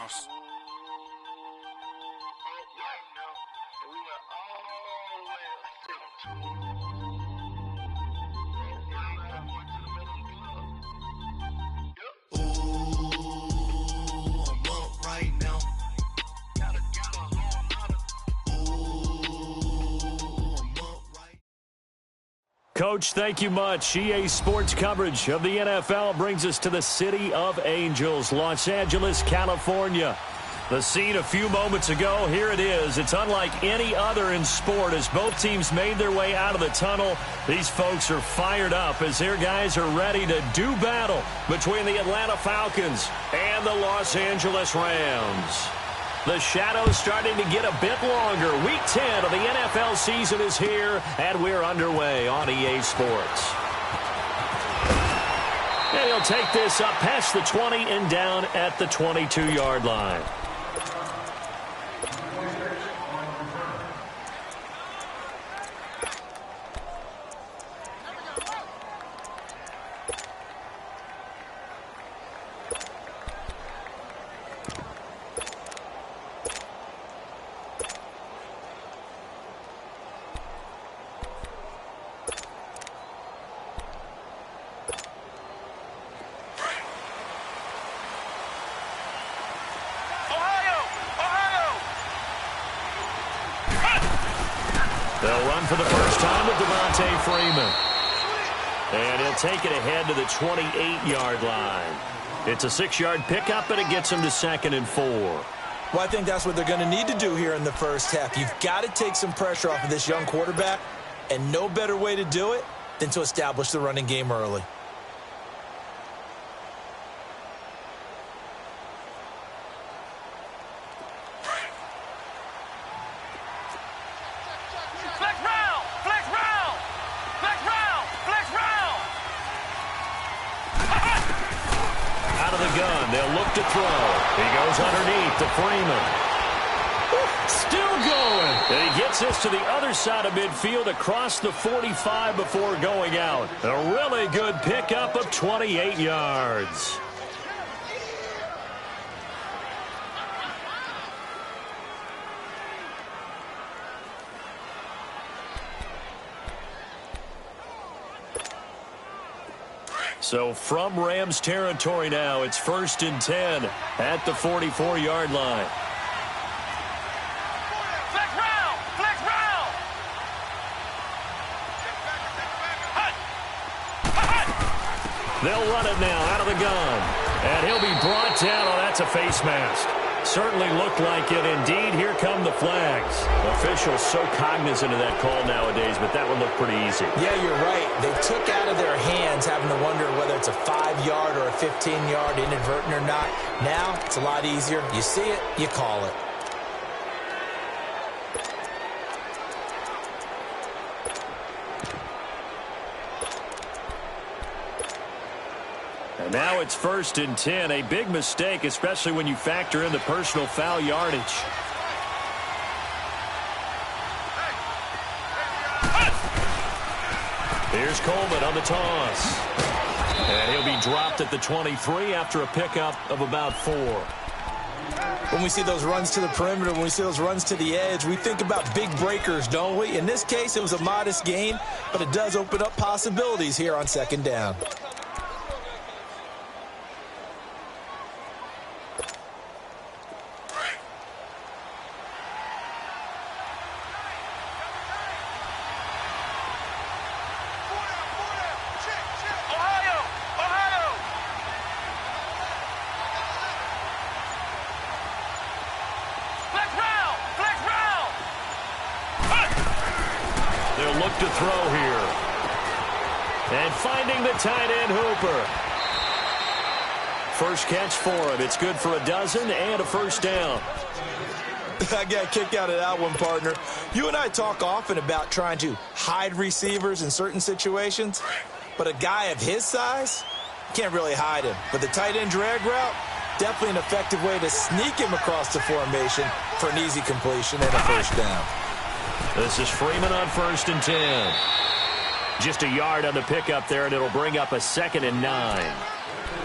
house. Coach, thank you much. EA Sports coverage of the NFL brings us to the City of Angels, Los Angeles, California. The scene a few moments ago, here it is. It's unlike any other in sport as both teams made their way out of the tunnel. These folks are fired up as their guys are ready to do battle between the Atlanta Falcons and the Los Angeles Rams. The shadow's starting to get a bit longer. Week 10 of the NFL season is here, and we're underway on EA Sports. And he'll take this up past the 20 and down at the 22-yard line. They'll run for the first time with Devontae Freeman. And he'll take it ahead to the 28-yard line. It's a 6-yard pickup, and it gets him to 2nd and 4. Well, I think that's what they're going to need to do here in the first half. You've got to take some pressure off of this young quarterback, and no better way to do it than to establish the running game early. They'll look to throw. He goes underneath to Freeman. Still going. And he gets this to the other side of midfield across the 45 before going out. A really good pickup of 28 yards. So from Rams territory now, it's 1st and 10 at the 44-yard line. Flex round! Flex round! They'll run it now out of the gun. And he'll be brought down. Oh, that's a face mask. Certainly looked like it. Indeed, here come the flags. Officials so cognizant of that call nowadays, but that one looked pretty easy. Yeah, you're right. They took out of their hands having to wonder whether it's a 5-yard or a 15-yard inadvertent or not. Now, it's a lot easier. You see it, you call it. And now it's 1st and 10. A big mistake, especially when you factor in the personal foul yardage. Here's Coleman on the toss. And he'll be dropped at the 23 after a pickup of about 4. When we see those runs to the perimeter, when we see those runs to the edge, we think about big breakers, don't we? In this case, it was a modest gain, but it does open up possibilities here on 2nd down. To throw here. And finding the tight end Hooper. First catch for him. It's good for a dozen and a 1st down. I got a kick out of that one, partner. You and I talk often about trying to hide receivers in certain situations, but a guy of his size can't really hide him. But the tight end drag route, definitely an effective way to sneak him across the formation for an easy completion and a 1st down. This is Freeman on 1st and 10. Just a yard on the pickup there, and it'll bring up a 2nd and 9.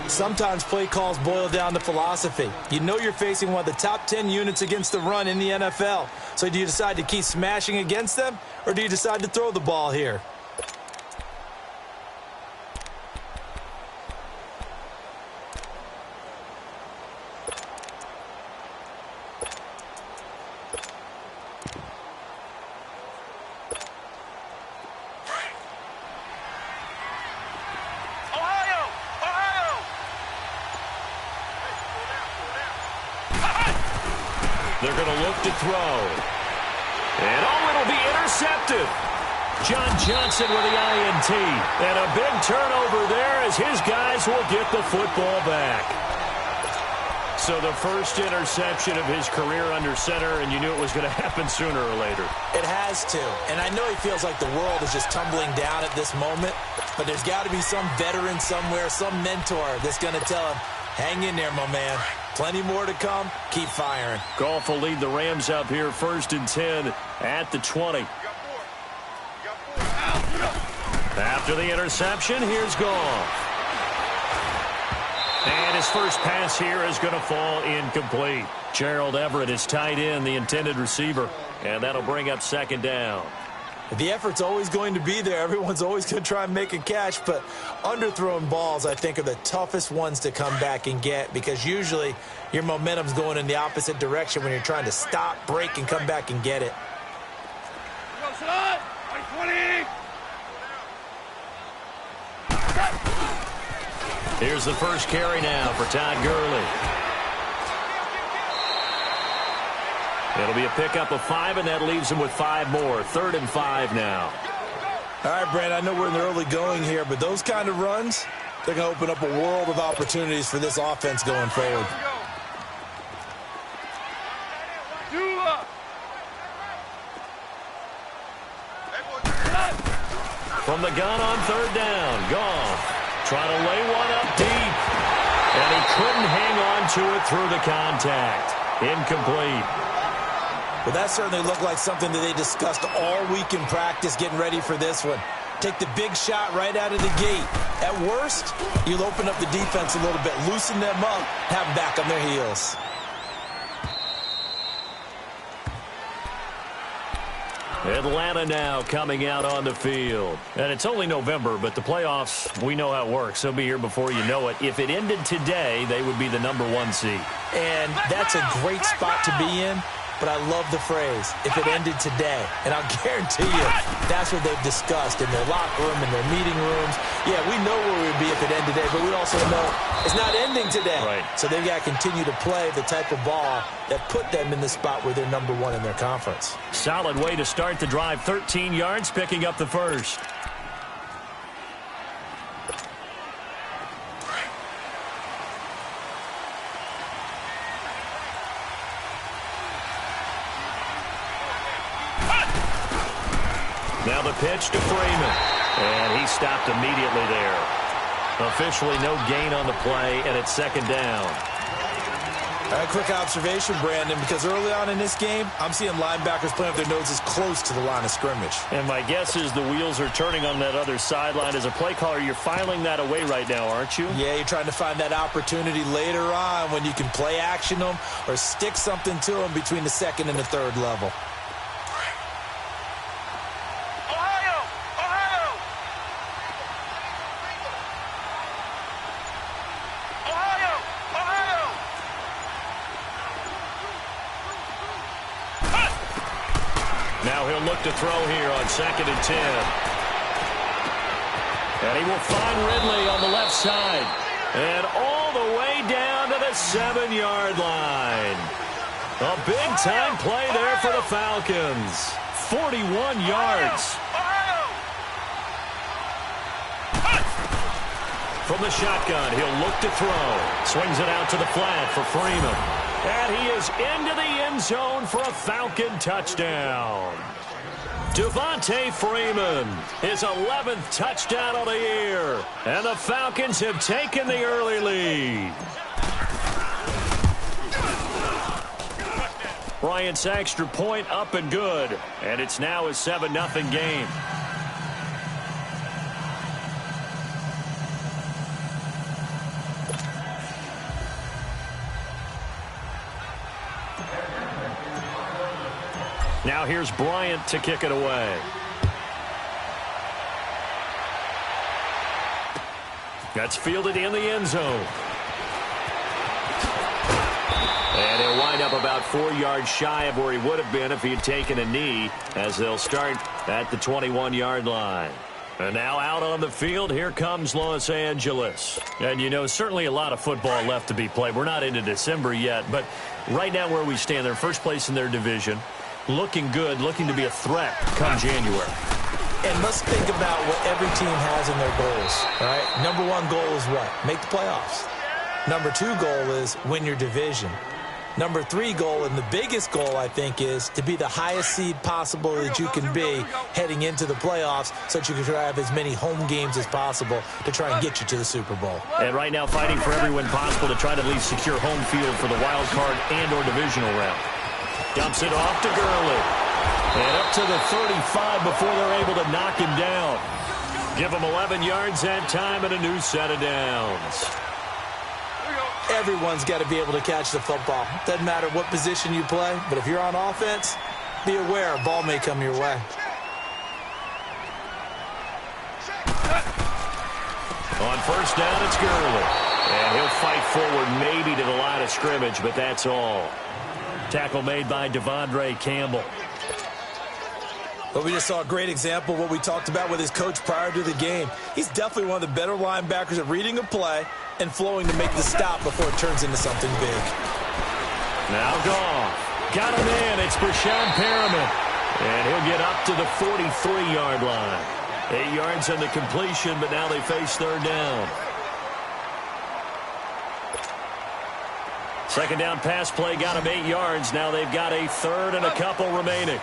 Sometimes play calls boil down to philosophy. You know you're facing one of the top 10 units against the run in the NFL. So do you decide to keep smashing against them, or do you decide to throw the ball here? They're going to look to throw. And, oh, it'll be intercepted. John Johnson with the INT. And a big turnover there as his guys will get the football back. So the first interception of his career under center, and you knew it was going to happen sooner or later. It has to. And I know he feels like the world is just tumbling down at this moment, but there's got to be some veteran somewhere, some mentor that's going to tell him, hang in there, my man. Plenty more to come. Keep firing. Goff will lead the Rams up here 1st and 10 at the 20. After the interception, here's Goff. And his first pass here is going to fall incomplete. Gerald Everett is tight end, the intended receiver. And that'll bring up 2nd down. The effort's always going to be there. Everyone's always going to try and make a catch, but underthrown balls, I think, are the toughest ones to come back and get because usually your momentum's going in the opposite direction when you're trying to stop, break, and come back and get it. Here's the first carry now for Todd Gurley. It'll be a pickup of 5, and that leaves him with 5 more. 3rd and 5 now. All right, Brandon, I know we're in the early going here, but those kind of runs, they're going to open up a world of opportunities for this offense going forward. From the gun on 3rd down, Goff trying to lay one up deep, and he couldn't hang on to it through the contact. Incomplete. Well, that certainly looked like something that they discussed all week in practice getting ready for this one. Take the big shot right out of the gate. At worst, you'll open up the defense a little bit, loosen them up, have them back on their heels. Atlanta now coming out on the field. And it's only November, but the playoffs, we know how it works. They'll be here before you know it. If it ended today, they would be the #1 seed. And that's a great spot to be in. But I love the phrase, if it ended today. And I'll guarantee you, that's what they've discussed in their locker room, in their meeting rooms. Yeah, we know where we'd be if it ended today, but we also know it's not ending today. Right. So they've got to continue to play the type of ball that put them in the spot where they're #1 in their conference. Solid way to start the drive. 13 yards, picking up the first. Now the pitch to Freeman. And he stopped immediately there. Officially no gain on the play, and it's 2nd down. A quick observation, Brandon, because early on in this game, I'm seeing linebackers playing with their noses close to the line of scrimmage. And my guess is the wheels are turning on that other sideline. As a play caller, you're filing that away right now, aren't you? Yeah, you're trying to find that opportunity later on when you can play action them or stick something to them between the 2nd and the 3rd level. Now he'll look to throw here on 2nd and 10. And he will find Ridley on the left side. And all the way down to the 7-yard line. A big-time play there for the Falcons. 41 yards. From the shotgun, he'll look to throw. Swings it out to the flat for Freeman. And he is into the end zone for a Falcon touchdown. Devontae Freeman, his 11th touchdown of the year. And the Falcons have taken the early lead. Bryant's extra point up and good. And it's now a 7-0 game. Now here's Bryant to kick it away. That's fielded in the end zone. And he'll wind up about 4 yards shy of where he would have been if he had taken a knee, as they'll start at the 21-yard line. And now out on the field, here comes Los Angeles. And, you know, certainly a lot of football left to be played. We're not into December yet, but right now where we stand, they're first place in their division, looking good, looking to be a threat come January. And let's think about what every team has in their goals, all right? Number one goal is what? Make the playoffs. Number two goal is win your division. Number three goal, and the biggest goal, I think, is to be the highest seed possible that you can be heading into the playoffs so that you can try to have as many home games as possible to try and get you to the Super Bowl. And right now fighting for every win possible to try to at least secure home field for the wild card and or divisional round. Dumps it off to Gurley. And up to the 35 before they're able to knock him down. Give him 11 yards that time and a new set of downs. Everyone's got to be able to catch the football. Doesn't matter what position you play, but if you're on offense, be aware a ball may come your way. On first down, it's Gurley. And he'll fight forward maybe to the line of scrimmage, but that's all. Tackle made by Devondre Campbell. But we just saw a great example of what we talked about with his coach prior to the game. He's definitely one of the better linebackers at reading a play and flowing to make the stop before it turns into something big. Now Goff. Got him in. It's Brashad Perriman. And he'll get up to the 43-yard line. 8 yards on the completion, but now they face third down. Second down pass play got him 8 yards. Now they've got a third and a couple remaining.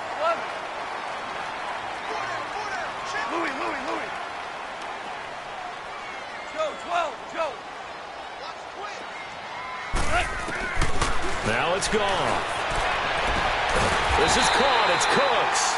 Now it's gone. This is caught. It's Cooks.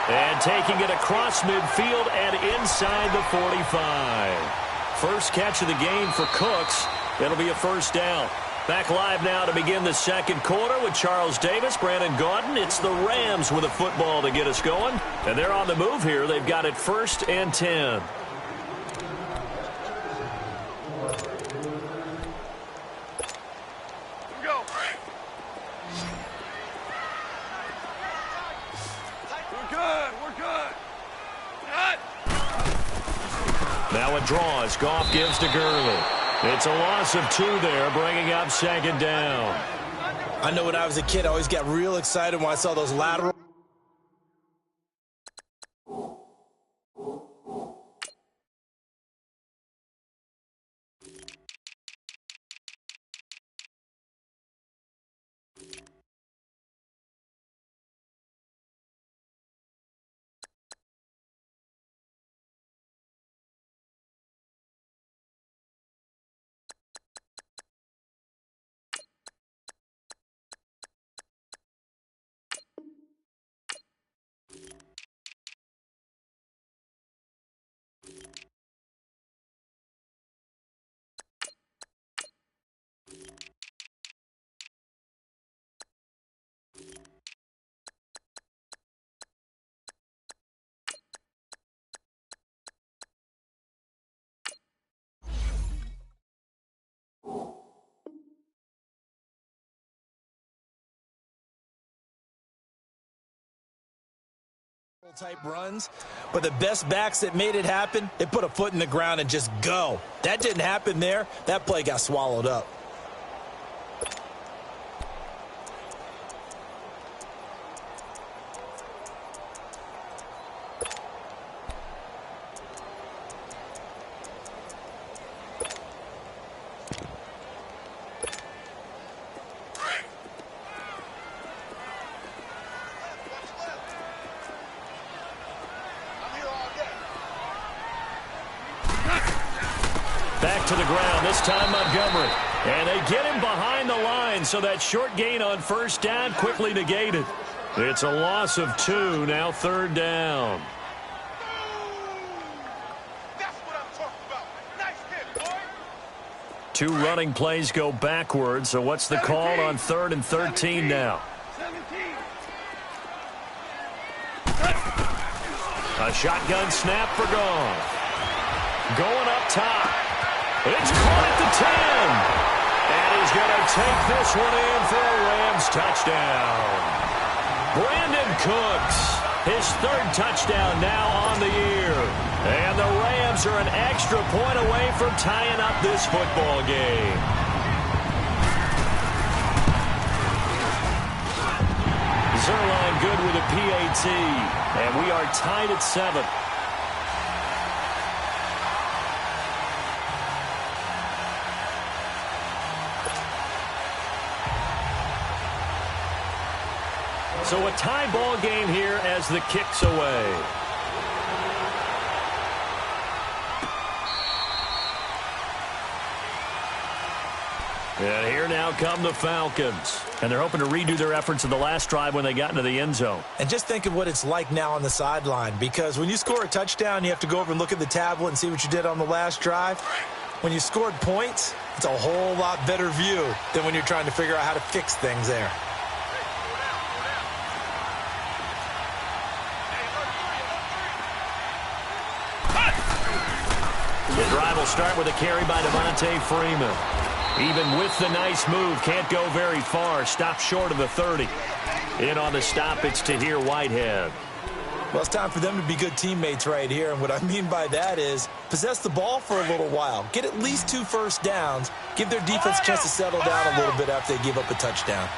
And taking it across midfield and inside the 45. First catch of the game for Cooks. It'll be a first down. Back live now to begin the second quarter with Charles Davis, Brandon Gaudin. It's the Rams with a football to get us going. And they're on the move here. They've got it 1st and 10. Now it draws. Goff gives to Gurley. It's a loss of 2 there, bringing up second down. I know when I was a kid, I always got real excited when I saw those lateral. Type runs, but the best backs that made it happen, they put a foot in the ground and just go. That didn't happen there. That play got swallowed up. Back to the ground, this time Montgomery. And they get him behind the line, so that short gain on first down quickly negated. It's a loss of 2, now third down. That's what I'm talking about. Nice hit, boy. 2 running plays go backwards, so what's the call on 3rd and 13 now? 17. A shotgun snap for Goff. Going up top. It's caught at the 10. And he's going to take this one in for a Rams touchdown. Brandon Cooks, his third touchdown now on the year. And the Rams are an extra point away from tying up this football game. Zerline good with a PAT. And we are tied at 7. So a tie ball game here as the kick's away. And here now come the Falcons. And they're hoping to redo their efforts in the last drive when they got into the end zone. And just think of what it's like now on the sideline, because when you score a touchdown, you have to go over and look at the tablet and see what you did on the last drive. When you scored points, it's a whole lot better view than when you're trying to figure out how to fix things there. The drive will start with a carry by Devontae Freeman. Even with the nice move, can't go very far. Stop short of the 30. In on the stop, it's Tahir Whitehead. Well, it's time for them to be good teammates right here. And what I mean by that is possess the ball for a little while. Get at least 2 first downs. Give their defense a chance to settle down a little bit after they give up a touchdown.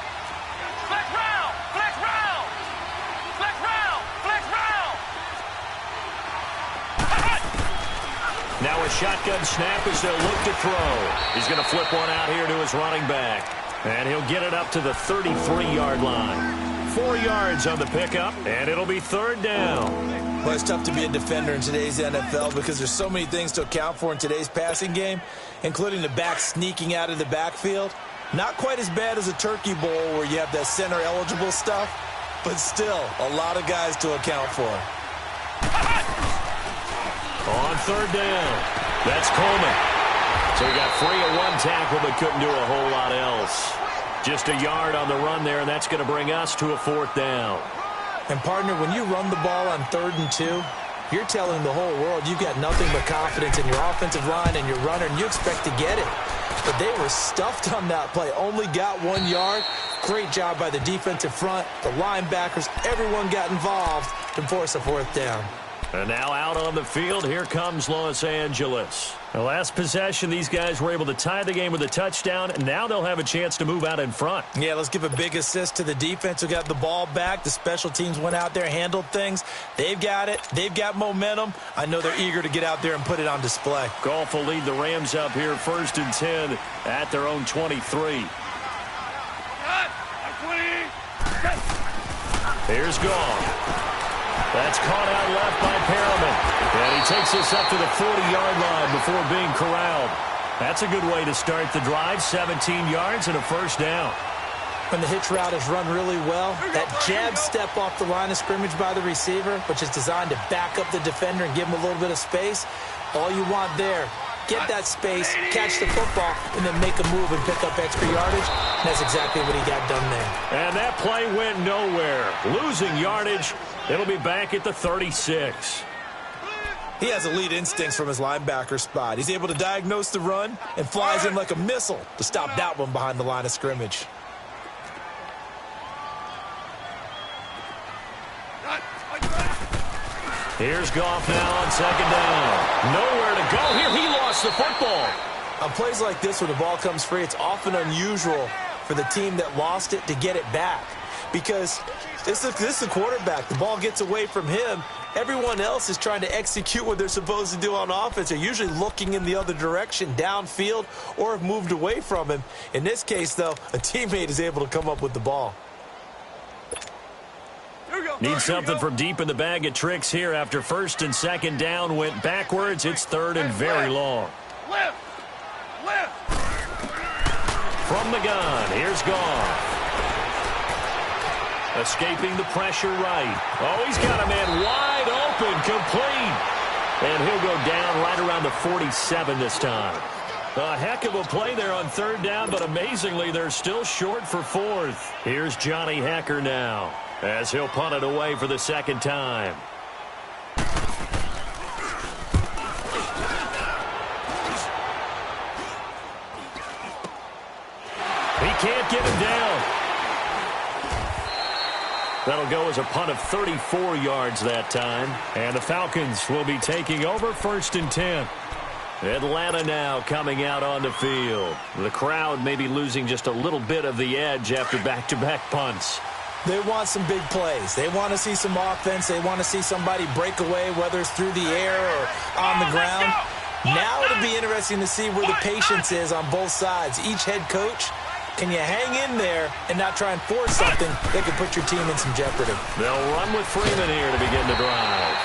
Flex round! Flex round! Flex round! Flex round! Now a shotgun snap as they'll look to throw. He's going to flip one out here to his running back. And he'll get it up to the 33-yard line. 4 yards on the pickup, and it'll be 3rd down. Well, it's tough to be a defender in today's NFL because there's so many things to account for in today's passing game, including the back sneaking out of the backfield. Not quite as bad as a turkey bowl where you have that center-eligible stuff, but still a lot of guys to account for. On 3rd down, that's Coleman. So he got free of 1 tackle but couldn't do a whole lot else. Just a yard on the run there, and that's going to bring us to a 4th down. And, partner, when you run the ball on 3rd and 2, you're telling the whole world you've got nothing but confidence in your offensive line and your runner, and you expect to get it. But they were stuffed on that play. Only got 1 yard. Great job by the defensive front, the linebackers. Everyone got involved to force a 4th down. And now out on the field, here comes Los Angeles. The last possession, these guys were able to tie the game with a touchdown, and now they'll have a chance to move out in front. Yeah, let's give a big assist to the defense who got the ball back. The special teams went out there, handled things. They've got it. They've got momentum. I know they're eager to get out there and put it on display. Goff will lead the Rams up here 1st and 10 at their own 23. Here's Goff. That's caught out left by Perriman. And he takes us up to the 40-yard line before being corralled. That's a good way to start the drive. 17 yards and a 1st down. When the hitch route is run really well, that jab step off the line of scrimmage by the receiver, which is designed to back up the defender and give him a little bit of space, all you want there, get that space, catch the football, and then make a move and pick up extra yardage. And that's exactly what he got done there. And that play went nowhere. Losing yardage. It'll be back at the 36. He has elite instincts from his linebacker spot. He's able to diagnose the run and flies in like a missile to stop that one behind the line of scrimmage. Here's Goff now on 2nd down. Nowhere to go here. He lost the football. On plays like this where the ball comes free, it's often unusual for the team that lost it to get it back. Because this is the quarterback. The ball gets away from him. Everyone else is trying to execute what they're supposed to do on offense. They're usually looking in the other direction, downfield, or have moved away from him. In this case, though, a teammate is able to come up with the ball. Need something from deep in the bag of tricks here after 1st and 2nd down went backwards. It's 3rd and very long. Left! From the gun, here's Goff. Escaping the pressure right. Oh, he's got a man wide open, complete. And he'll go down right around the 47 this time. A heck of a play there on 3rd down, but amazingly, they're still short for 4th. Here's Johnny Hekker now, as he'll punt it away for the 2nd time. can't get him down. That'll go as a punt of 34 yards that time. And the Falcons will be taking over 1st and 10. Atlanta now coming out on the field. The crowd may be losing just a little bit of the edge after back-to-back punts. They want some big plays. They want to see some offense. They want to see somebody break away, whether it's through the air or on the ground. Now it'll be interesting to see where the patience is on both sides. Each head coach, can you hang in there and not try and force something that could put your team in some jeopardy? They'll run with Freeman here to begin the drive.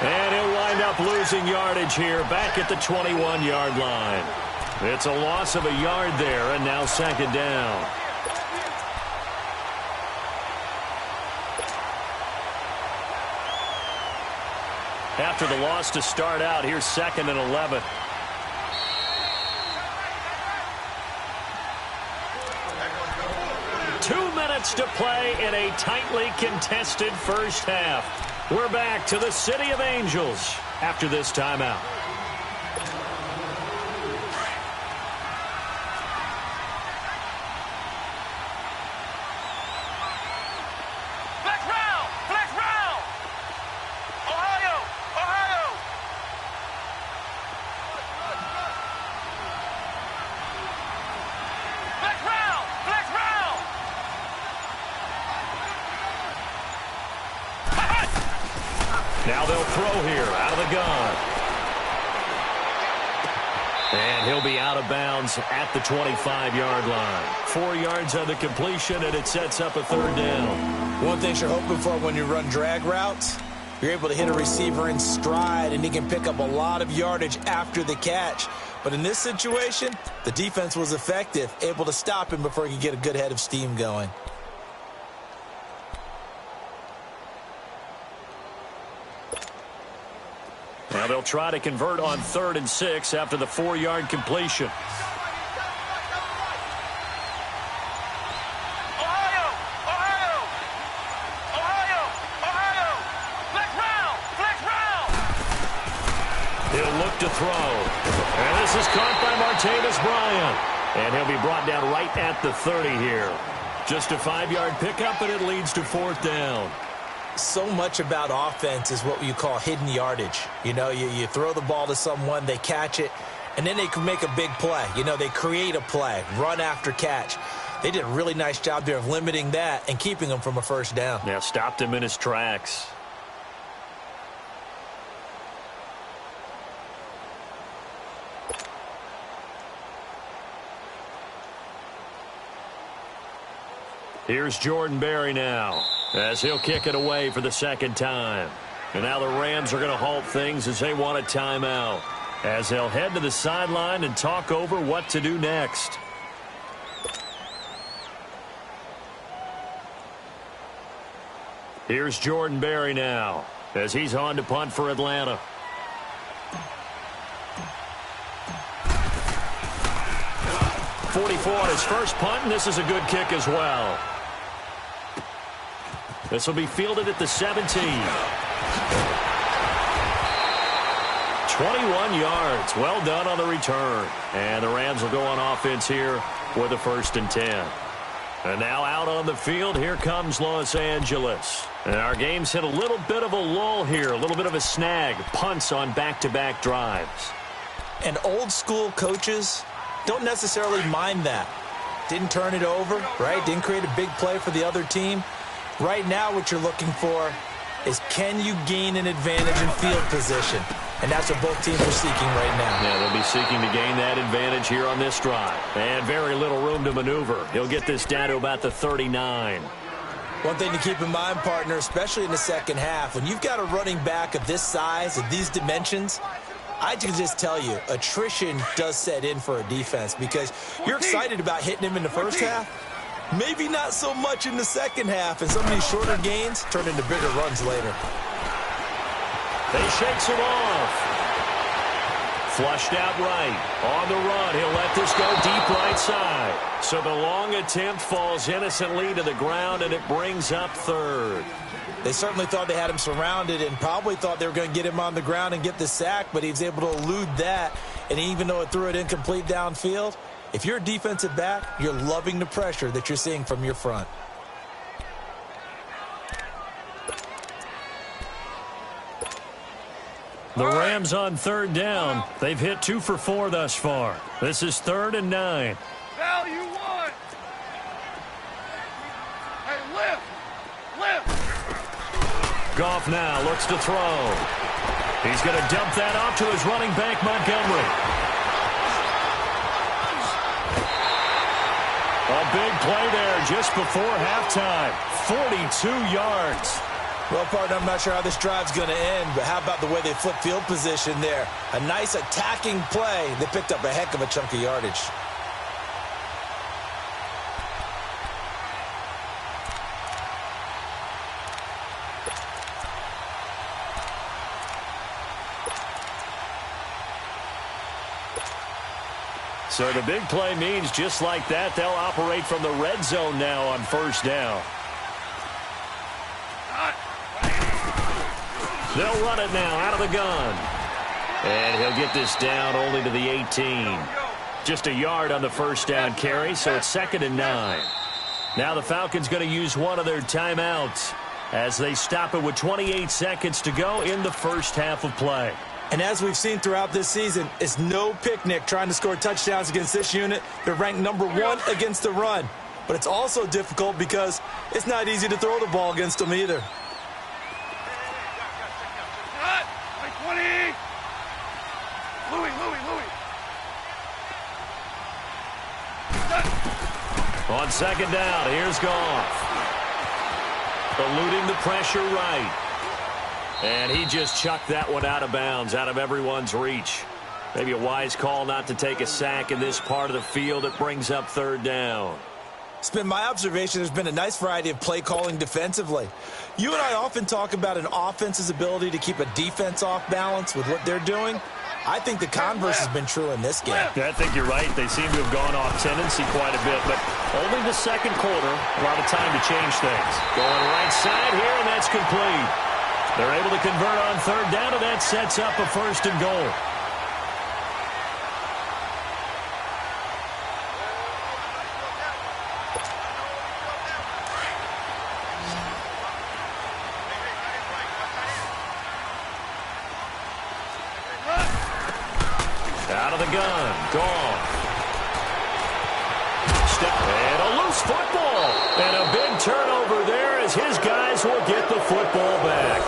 And he'll wind up losing yardage here back at the 21-yard line. It's a loss of a yard there, and now 2nd down. After the loss to start out, here's 2nd and 11. Two minutes to play in a tightly contested first half. We're back to the City of Angels after this timeout. Now they'll throw here out of the gun. And he'll be out of bounds at the 25-yard line. 4 yards on the completion, and it sets up a 3rd down. One thing you're hoping for when you run drag routes, you're able to hit a receiver in stride, and he can pick up a lot of yardage after the catch. But in this situation, the defense was effective, able to stop him before he could get a good head of steam going. Now they'll try to convert on 3rd and 6 after the 4-yard completion. He'll look to throw. And this is caught by Martavis Bryant. And he'll be brought down right at the 30 here. Just a 5-yard pickup, and it leads to 4th down. So much about offense is what you call hidden yardage. You know, you throw the ball to someone, they catch it, and then they can make a big play. You know, they create a play, run after catch. They did a really nice job there of limiting that and keeping him from a 1st down. Yeah, stopped him in his tracks. Here's Jordan Berry now, as he'll kick it away for the 2nd time. And now the Rams are going to halt things as they want a timeout, as they'll head to the sideline and talk over what to do next. Here's Jordan Berry now, as he's on to punt for Atlanta. .44 on his first punt, and this is a good kick as well. This will be fielded at the 17. 21 yards. Well done on the return. And the Rams will go on offense here with a 1st and 10. And now out on the field, here comes Los Angeles. And our game's hit a little bit of a lull here, a little bit of a snag. Punts on back-to-back drives. And old-school coaches don't necessarily mind that. Didn't turn it over, right? Didn't create a big play for the other team. Right now what you're looking for is, can you gain an advantage in field position? And that's what both teams are seeking right now. Yeah, they'll be seeking to gain that advantage here on this drive. And very little room to maneuver. He'll get this down to about the 39. One thing to keep in mind, partner, especially in the 2nd half, when you've got a running back of this size, of these dimensions, I can just tell you, attrition does set in for a defense, because you're excited about hitting him in the 1st half. Maybe not so much in the 2nd half, and some of these shorter gains turn into bigger runs later. They shakes him off. Flushed out right. On the run, he'll let this go deep right side. So the long attempt falls innocently to the ground, and it brings up 3rd. They certainly thought they had him surrounded and probably thought they were going to get him on the ground and get the sack, but he was able to elude that. And even though it threw it incomplete downfield, If you're a defensive back, you're loving the pressure that you're seeing from your front. The Rams on third down. They've hit 2 for 4 thus far. This is 3rd and 9. Value one. Hey, lift. Goff now looks to throw. He's going to dump that off to his running back, Montgomery. A big play there just before halftime. 42 yards. Well, partner, I'm not sure how this drive's going to end, but how about the way they flip field position there? A nice attacking play. They picked up a heck of a chunk of yardage. So the big play means just like that, they'll operate from the red zone now on first down. They'll run it now out of the gun. And he'll get this down only to the 18. Just a yard on the first down carry, so it's 2nd and 9. Now the Falcons going to use one of their timeouts as they stop it with 28 seconds to go in the first half of play. And as we've seen throughout this season, it's no picnic trying to score touchdowns against this unit. They're ranked number 1 against the run. But it's also difficult because it's not easy to throw the ball against them either. On second down, here's Goff. Eluding the pressure right. And he just chucked that one out of bounds, out of everyone's reach. Maybe a wise call not to take a sack in this part of the field. It brings up 3rd down. It's been my observation there's been a nice variety of play calling defensively. You and I often talk about an offense's ability to keep a defense off balance with what they're doing. I think the converse has been true in this game. Yeah, I think you're right. They seem to have gone off tendency quite a bit, but only the second quarter, a lot of time to change things. Going right side here, and that's complete. They're able to convert on 3rd down, and that sets up a 1st and goal. Out of the gun, Goff. And a loose football. And a big turnover there as his guys will get the football back.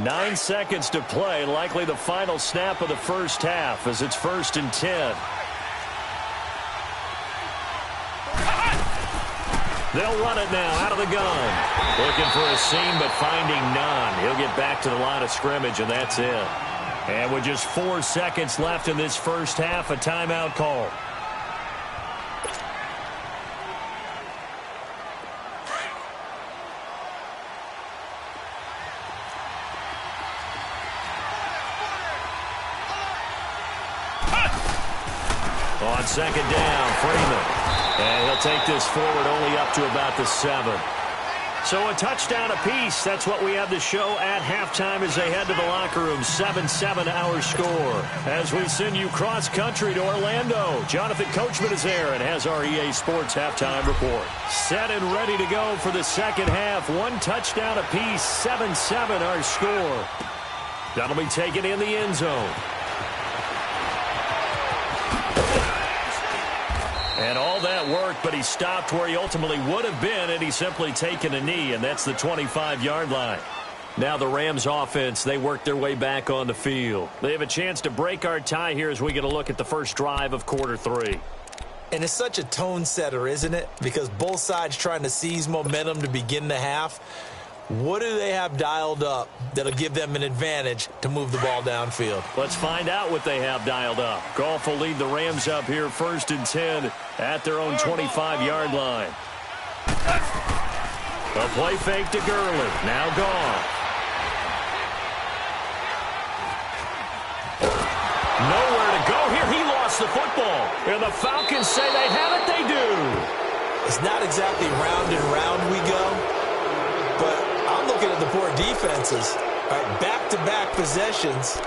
Nine seconds to play, likely the final snap of the first half as it's 1st and 10. They'll run it now out of the gun. Looking for a seam but finding none. He'll get back to the line of scrimmage and that's it. And with just 4 seconds left in this first half, a timeout call. On second down, Freeman. And he'll take this forward only up to about the 7. So a touchdown apiece. That's what we have to show at halftime as they head to the locker room. 7-7 our score. As we send you cross country to Orlando, Jonathan Coachman is there and has our EA Sports halftime report. Set and ready to go for the second half. 1 touchdown apiece. 7-7 our score. That'll be taken in the end zone. And all that worked, but he stopped where he ultimately would have been, and he's simply taken a knee, and that's the 25-yard line. Now the Rams offense, they work their way back on the field. They have a chance to break our tie here as we get a look at the first drive of quarter 3. And it's such a tone setter, isn't it? Because both sides trying to seize momentum to begin the half. What do they have dialed up that'll give them an advantage to move the ball downfield? Let's find out what they have dialed up. Goff will lead the Rams up here 1st and 10 at their own 25-yard line. A play fake to Gurley. Now Goff. lost the football. And the Falcons say they have it. They do. It's not exactly round and round we go, but I'm looking at the poor defenses. All right, back-to-back possessions.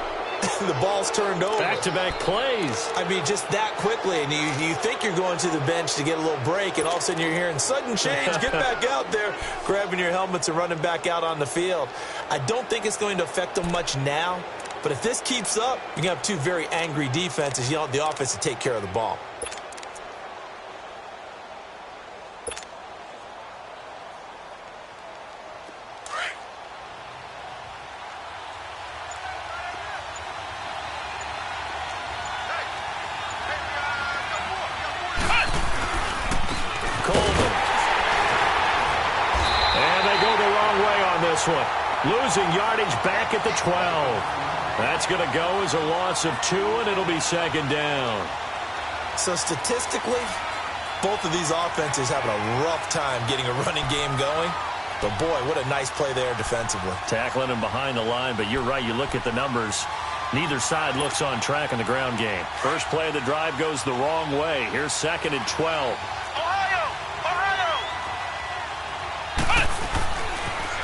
The ball's turned over. Back-to-back plays. I mean, just that quickly, and you think you're going to the bench to get a little break, and all of a sudden you're hearing sudden change. Get back out there, grabbing your helmets and running back out on the field. I don't think it's going to affect them much now, but if this keeps up, you're going to have two very angry defenses. You want the offense to take care of the ball. One. Losing yardage back at the 12. That's going to go as a loss of 2, and it'll be second down. So statistically, both of these offenses having a rough time getting a running game going. But, boy, what a nice play there defensively. Tackling him behind the line, but you're right. You look at the numbers. Neither side looks on track in the ground game. First play of the drive goes the wrong way. Here's second and 12.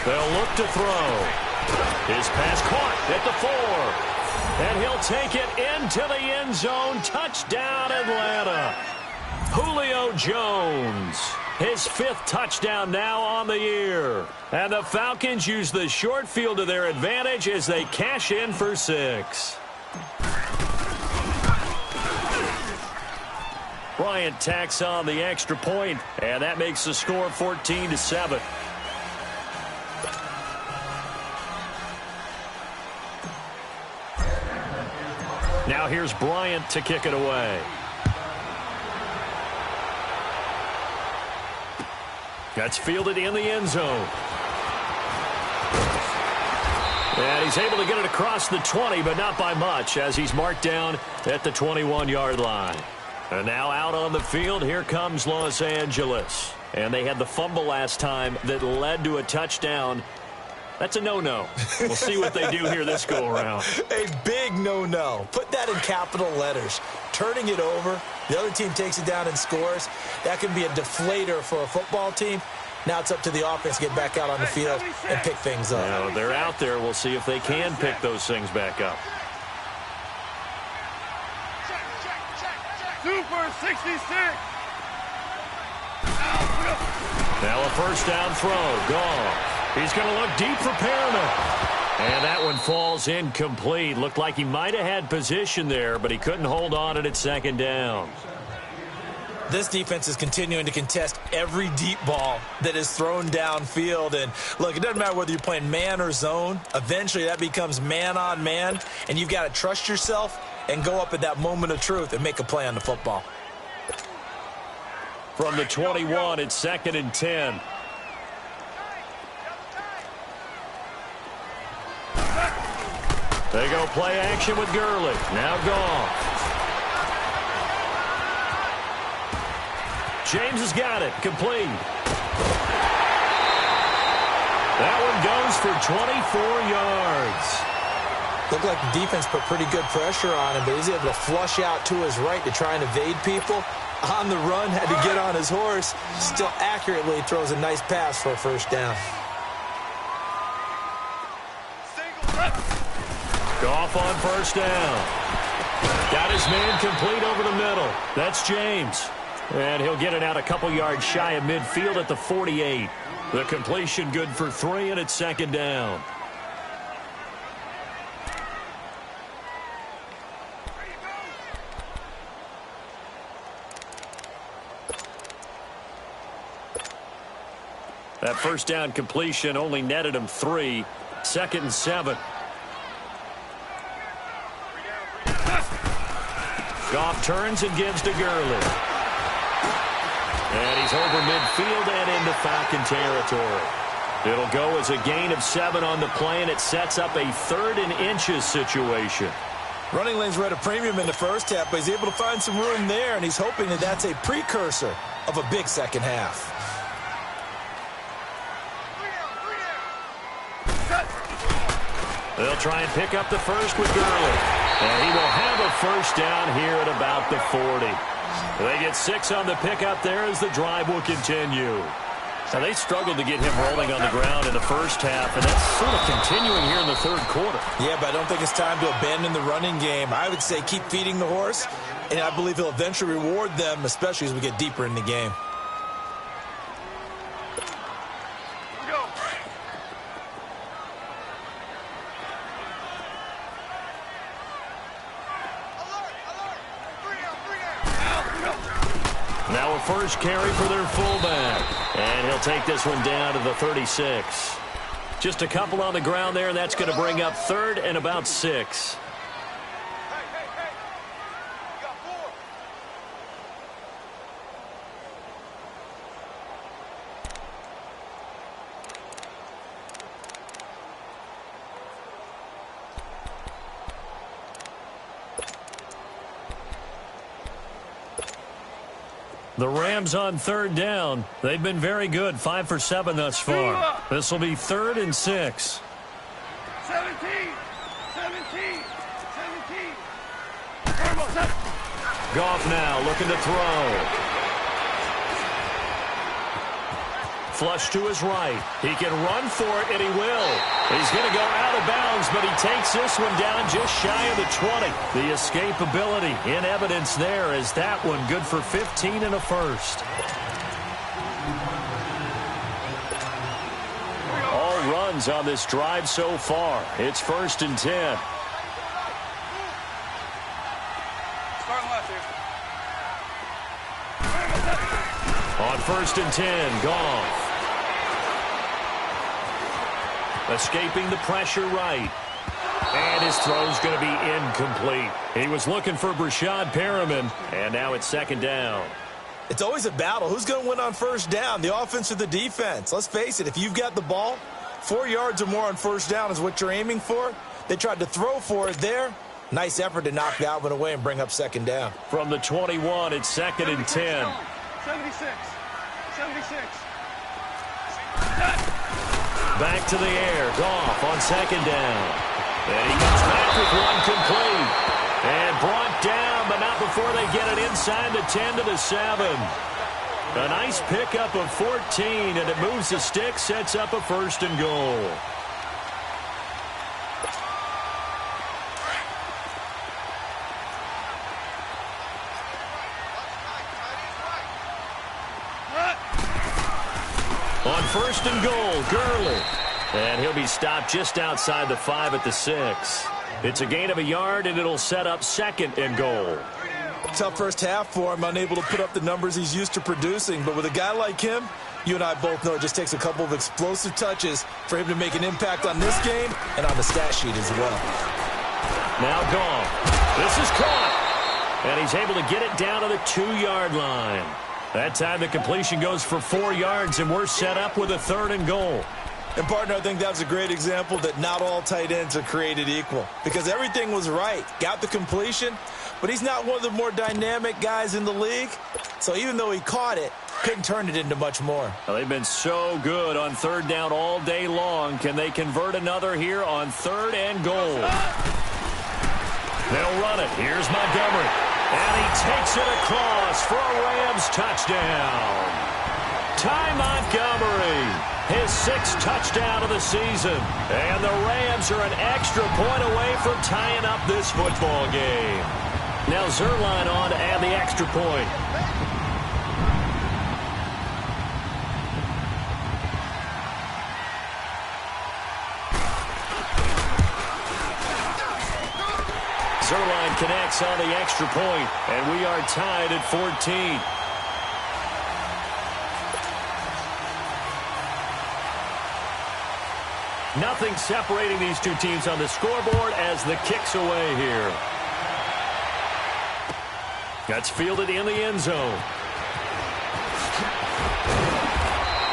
They'll look to throw. His pass caught at the 4. And he'll take it into the end zone. Touchdown, Atlanta. Julio Jones. His 5th touchdown now on the year. And the Falcons use the short field to their advantage as they cash in for 6. Bryant tacks on the extra point, and that makes the score 14-7. Now here's Bryant to kick it away. That's fielded in the end zone. And he's able to get it across the 20, but not by much, as he's marked down at the 21-yard line. And now out on the field, here comes Los Angeles. And they had the fumble last time that led to a touchdown. That's a no-no. We'll see what they do here this go-around. A big no-no. Put that in capital letters. Turning it over, the other team takes it down and scores. That can be a deflator for a football team. Now it's up to the offense to get back out on the field and pick things up. Now, they're out there. We'll see if they can pick those things back up. Super 66. Now a first down throw. Gone. He's going to look deep for Perriman. And that one falls incomplete. Looked like he might have had position there, but he couldn't hold on it at second down. This defense is continuing to contest every deep ball that is thrown downfield. And, look, it doesn't matter whether you're playing man or zone. Eventually that becomes man on man, and you've got to trust yourself and go up at that moment of truth and make a play on the football. From the 21, it's second and 10. They go play action with Gurley. Now Goff. James has got it. Complete. That one goes for 24 yards. Looked like the defense put pretty good pressure on him, but he's able to flush out to his right to try and evade people. On the run, had to get on his horse. Still accurately throws a nice pass for a first down. Goff on first down. Got his man complete over the middle. That's James. And he'll get it out a couple yards shy of midfield at the 48. The completion good for 3, and it's second down. That first down completion only netted him 3. Second and 7. Goff turns and gives to Gurley. And he's over midfield and into Falcon territory. It'll go as a gain of 7 on the play, and it sets up a 3rd and inches situation. Running lanes were at a premium in the first half, but he's able to find some room there, and he's hoping that that's a precursor of a big second half. They'll try and pick up the first with Gurley. And he will have a first down here at about the 40. They get 6 on the pickup there as the drive will continue. Now, they struggled to get him rolling on the ground in the first half, and that's sort of continuing here in the third quarter. Yeah, but I don't think it's time to abandon the running game. I would say keep feeding the horse, and I believe he'll eventually reward them, especially as we get deeper in the game. Now a first carry for their fullback. And he'll take this one down to the 36. Just a couple on the ground there, and that's going to bring up 3rd and about 6. The Rams on 3rd down. They've been very good, 5 for 7 thus far. This will be 3rd and 6. 17. Goff now looking to throw. Flush to his right. He can run for it, and he will. He's going to go out of bounds, but he takes this one down just shy of the 20. The escapability in evidence there is that one good for 15 and a first. All runs on this drive so far. It's 1st and 10. On 1st and 10, Goff. Escaping the pressure right. And his throw's going to be incomplete. He was looking for Brashad Perriman, and now it's 2nd down. It's always a battle. Who's going to win on 1st down, the offense or the defense? Let's face it, if you've got the ball, 4 yards or more on 1st down is what you're aiming for. They tried to throw for it there. Nice effort to knock that one away and bring up 2nd down. From the 21, it's 2nd and 10. 76. Back to the air. Goff on 2nd down. And he comes back with one complete. And brought down, but not before they get it inside the 10 to the 7. A nice pickup of 14, and it moves the stick, sets up a 1st and goal. On 1st and goal, Gurley. And he'll be stopped just outside the 5 at the 6. It's a gain of a yard, and it'll set up 2nd and goal. Tough first half for him, unable to put up the numbers he's used to producing. But with a guy like him, you and I both know it just takes a couple of explosive touches for him to make an impact on this game and on the stat sheet as well. Now Goff. This is caught. And he's able to get it down to the 2-yard line. That time the completion goes for 4 yards, and we're set up with a 3rd and goal. And, partner, I think that was a great example that not all tight ends are created equal, because everything was right. Got the completion, but he's not one of the more dynamic guys in the league. So even though he caught it, couldn't turn it into much more. Well, they've been so good on 3rd down all day long. Can they convert another here on 3rd and goal? They'll run it. Here's Montgomery. And he takes it across for a Rams touchdown. Ty Montgomery, his 6th touchdown of the season. And the Rams are an extra point away from tying up this football game. Now Zerline on to add the extra point. Zerline connects on the extra point, and we are tied at 14. Nothing separating these two teams on the scoreboard as the kick's away here. That's fielded in the end zone.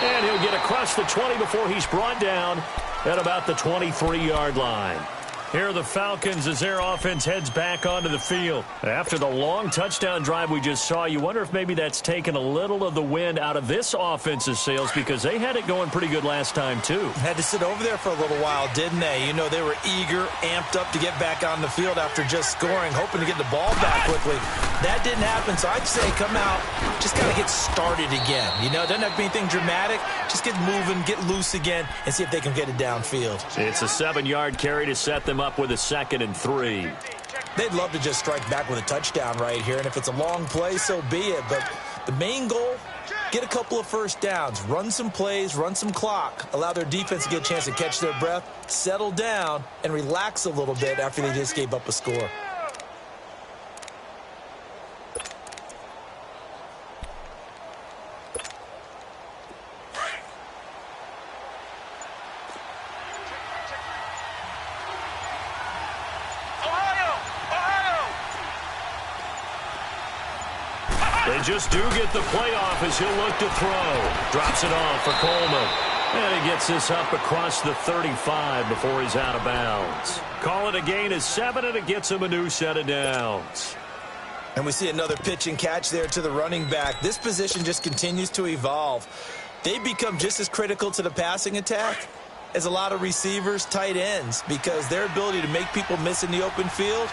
And he'll get across the 20 before he's brought down at about the 23-yard line. Here are the Falcons as their offense heads back onto the field. After the long touchdown drive we just saw, you wonder if maybe that's taken a little of the wind out of this offense's sails because they had it going pretty good last time, too. Had to sit over there for a little while, didn't they? You know, they were eager, amped up to get back on the field after just scoring, hoping to get the ball back quickly. That didn't happen, so I'd say come out, just got to get started again. You know, it doesn't have to be anything dramatic. Just get moving, get loose again, and see if they can get it downfield. It's a 7-yard carry to set them up with a 2nd and 3. They'd love to just strike back with a touchdown right here, and if it's a long play, so be it. But the main goal, get a couple of first downs, run some plays, run some clock, allow their defense to get a chance to catch their breath, settle down, and relax a little bit after they just gave up a score. They just do get the playoff as he'll look to throw. Drops it off for Coleman. And he gets this up across the 35 before he's out of bounds. Call it a gain of 7, and it gets him a new set of downs. And we see another pitch and catch there to the running back. This position just continues to evolve. They become just as critical to the passing attack as a lot of receivers, tight ends, because their ability to make people miss in the open field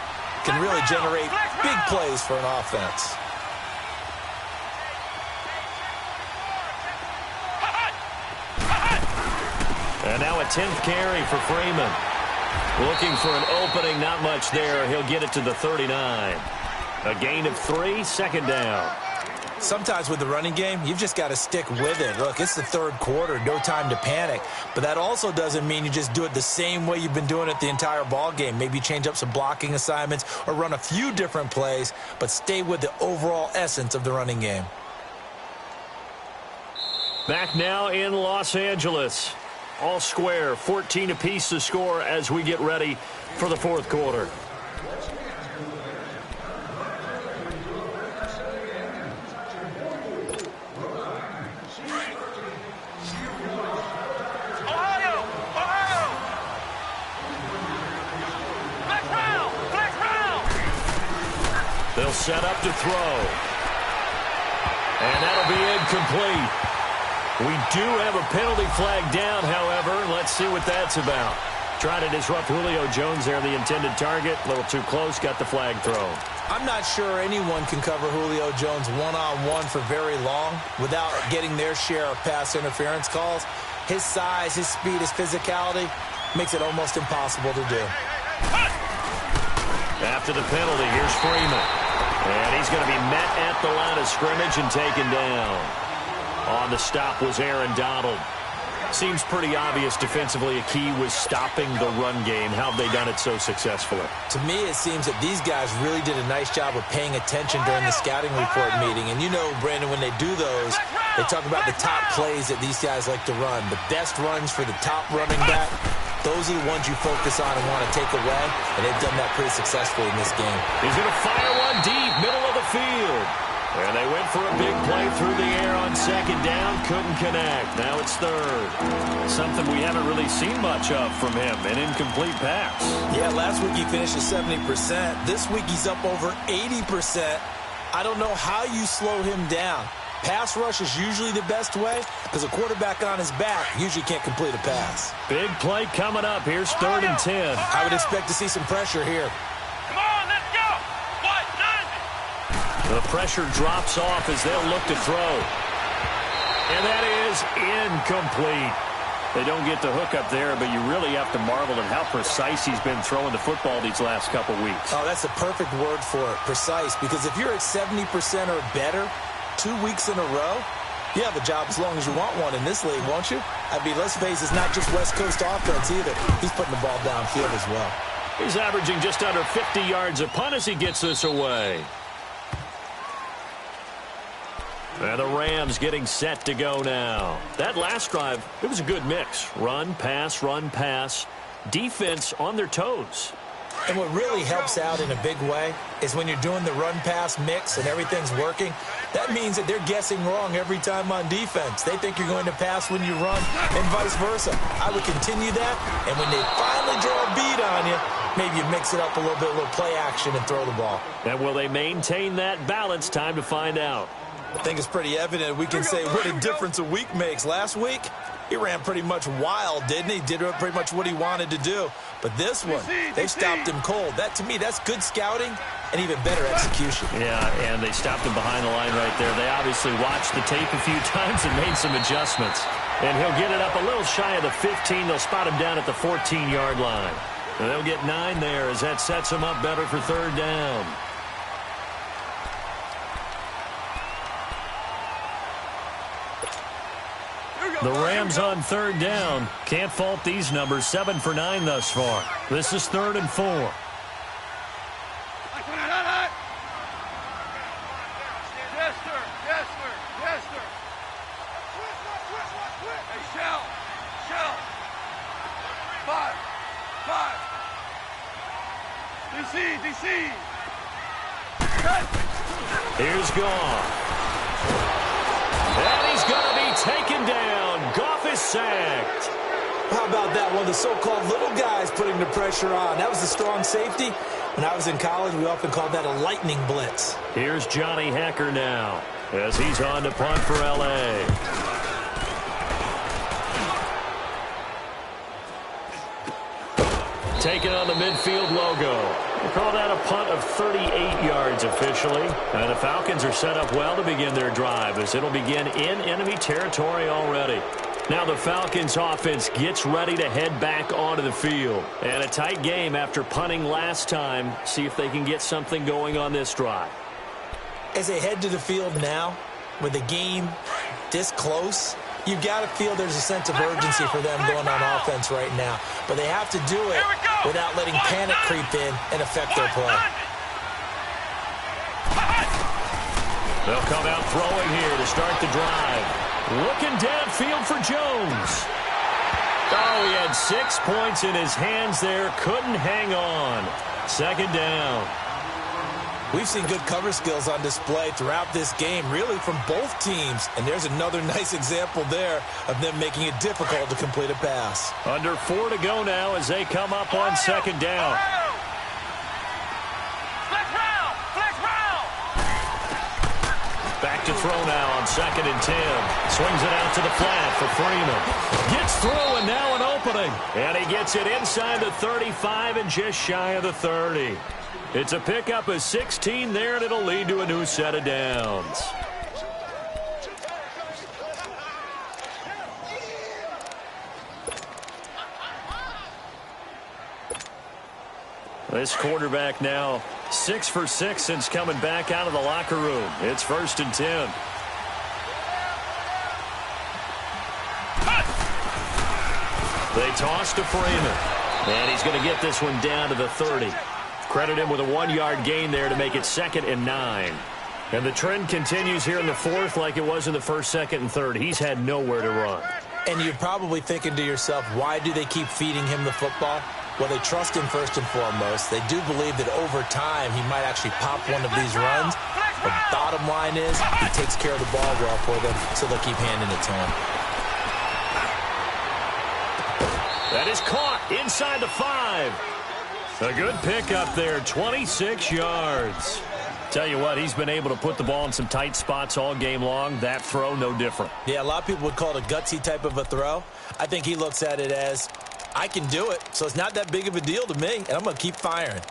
can really generate big plays for an offense. And now a 10th carry for Freeman. Looking for an opening, not much there. He'll get it to the 39. A gain of 3, 2nd down. Sometimes with the running game, you've just got to stick with it. Look, it's the 3rd quarter, no time to panic. But that also doesn't mean you just do it the same way you've been doing it the entire ball game. Maybe change up some blocking assignments or run a few different plays, but stay with the overall essence of the running game. Back now in Los Angeles. All square, 14 apiece to score as we get ready for the 4th quarter. They'll set up to throw. And that'll be incomplete. We do have a penalty flag down, however. Let's see what that's about. Trying to disrupt Julio Jones there, the intended target. A little too close, got the flag thrown. I'm not sure anyone can cover Julio Jones one-on-one for very long without getting their share of pass interference calls. His size, his speed, his physicality makes it almost impossible to do. After the penalty, here's Freeman. And he's going to be met at the line of scrimmage and taken down. On the stop was Aaron Donald. Seems pretty obvious defensively a key was stopping the run game. How have they done it so successfully? To me, it seems that these guys really did a nice job of paying attention during the scouting report meeting. And you know, Brandon, when they do those, they talk about the top plays that these guys like to run. The best runs for the top running back, those are the ones you focus on and want to take away. And they've done that pretty successfully in this game. He's going to fire one deep, middle of the field. And they went for a big play through the air on 2nd down. Couldn't connect. Now it's 3rd. Something we haven't really seen much of from him. An incomplete pass. Yeah, last week he finished at 70%. This week he's up over 80%. I don't know how you slow him down. Pass rush is usually the best way because a quarterback on his back usually can't complete a pass. Big play coming up. Here's 3rd and 10. I would expect to see some pressure here. Come on, let's go. The pressure drops off as they'll look to throw. And that is incomplete. They don't get the hook up there, but you really have to marvel at how precise he's been throwing the football these last couple weeks. Oh, that's the perfect word for it, precise, because if you're at 70% or better 2 weeks in a row, you have a job as long as you want one in this league, won't you? I mean, let's face it, it's not just West Coast offense either. He's putting the ball downfield as well. He's averaging just under 50 yards a punt as he gets this away. And the Rams getting set to go now. That last drive, it was a good mix. Run, pass, defense on their toes. And what really helps out in a big way is when you're doing the run-pass mix and everything's working, that means that they're guessing wrong every time on defense. They think you're going to pass when you run and vice versa. I would continue that, and when they finally draw a bead on you, maybe you mix it up a little bit, a little play action, and throw the ball. And will they maintain that balance? Time to find out. I think it's pretty evident. We can say what a difference a week makes. Last week, he ran pretty much wild, didn't he? Did pretty much what he wanted to do. But this one, they stopped him cold. That, to me, that's good scouting and even better execution. Yeah, and they stopped him behind the line right there. They obviously watched the tape a few times and made some adjustments. And he'll get it up a little shy of the 15. They'll spot him down at the 14-yard line. And they'll get 9 there as that sets him up better for third down. The Rams on third down. Can't fault these numbers. 7 for 9 thus far. This is 3rd and 4. Yes, sir. Yes, sir. Yes, sir. Hey, Shell. 5. DC. Here's Goff. And he's going to be taken down. Goff is sacked. How about that? One of the so-called little guys putting the pressure on. That was a strong safety. When I was in college, we often called that a lightning blitz. Here's Johnny Hecker now as he's on to punt for L.A. Taking on the midfield logo. We'll call that a punt of 38 yards officially. And the Falcons are set up well to begin their drive as it'll begin in enemy territory already. Now the Falcons offense gets ready to head back onto the field. And a tight game after punting last time. See if they can get something going on this drive. As they head to the field now, with the game this close, you've got to feel there's a sense of urgency for them going on offense right now. But they have to do it without letting panic creep in and affect their play. They'll come out throwing here to start the drive. Looking downfield for Jones. Oh, he had 6 points in his hands there. Couldn't hang on. 2nd down. We've seen good cover skills on display throughout this game, really from both teams. And there's another nice example there of them making it difficult to complete a pass. Under 4 to go now as they come up on 2nd down. Back to throw now on 2nd and 10. Swings it out to the flat for Freeman. Gets through and now an opening. And he gets it inside the 35 and just shy of the 30. It's a pickup of 16 there, and it'll lead to a new set of downs. This quarterback now 6 for 6 since coming back out of the locker room. It's 1st and 10. They toss to Freeman. And he's going to get this one down to the 30. Credit him with a 1-yard gain there to make it 2nd and 9. And the trend continues here in the 4th like it was in the 1st, 2nd, and 3rd. He's had nowhere to run. And you're probably thinking to yourself, why do they keep feeding him the football? Well, they trust him first and foremost. They do believe that over time he might actually pop one of these runs. But bottom line is he takes care of the ball well for them, so they'll keep handing it to him. That is caught inside the 5. A good pickup there, 26 yards. Tell you what, he's been able to put the ball in some tight spots all game long. That throw, no different. Yeah, a lot of people would call it a gutsy type of a throw. I think he looks at it as, I can do it, so it's not that big of a deal to me, and I'm going to keep firing.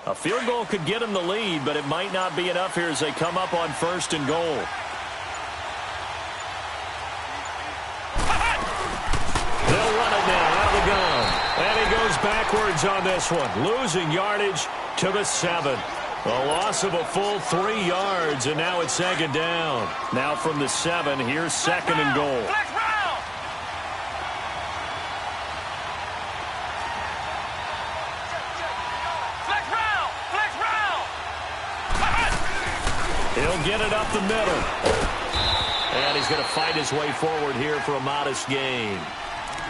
A field goal could get him the lead, but it might not be enough here as they come up on 1st and goal. They'll run it now out of the gun. And he goes backwards on this one, losing yardage to the 7. A loss of a full 3 yards, and now it's 2nd down. Now from the 7, here's 2nd and goal. He'll get it up the middle. And he's going to fight his way forward here for a modest gain.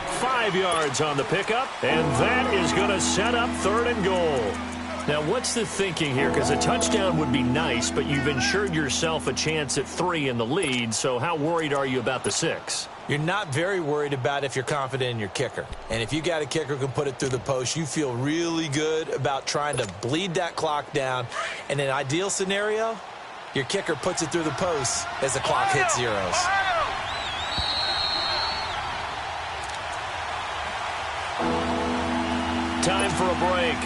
5 yards on the pickup, and that is going to set up 3rd and goal. Now, what's the thinking here? Because a touchdown would be nice, but you've ensured yourself a chance at 3 in the lead, so how worried are you about the 6? You're not very worried about if you're confident in your kicker. And if you got a kicker who can put it through the post, you feel really good about trying to bleed that clock down. In an ideal scenario, your kicker puts it through the post as the clock hits zeros. Time for a break.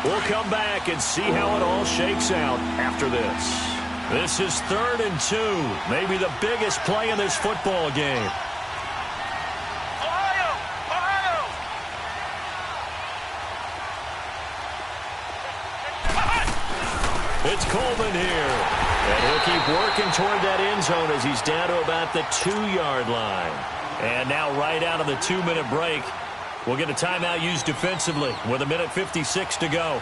We'll come back and see how it all shakes out after this. This is 3rd and 2, maybe the biggest play in this football game. It's Coleman here. And he'll keep working toward that end zone as he's down to about the 2-yard line. And now right out of the 2-minute break, we'll get a timeout used defensively with 1:56 to go.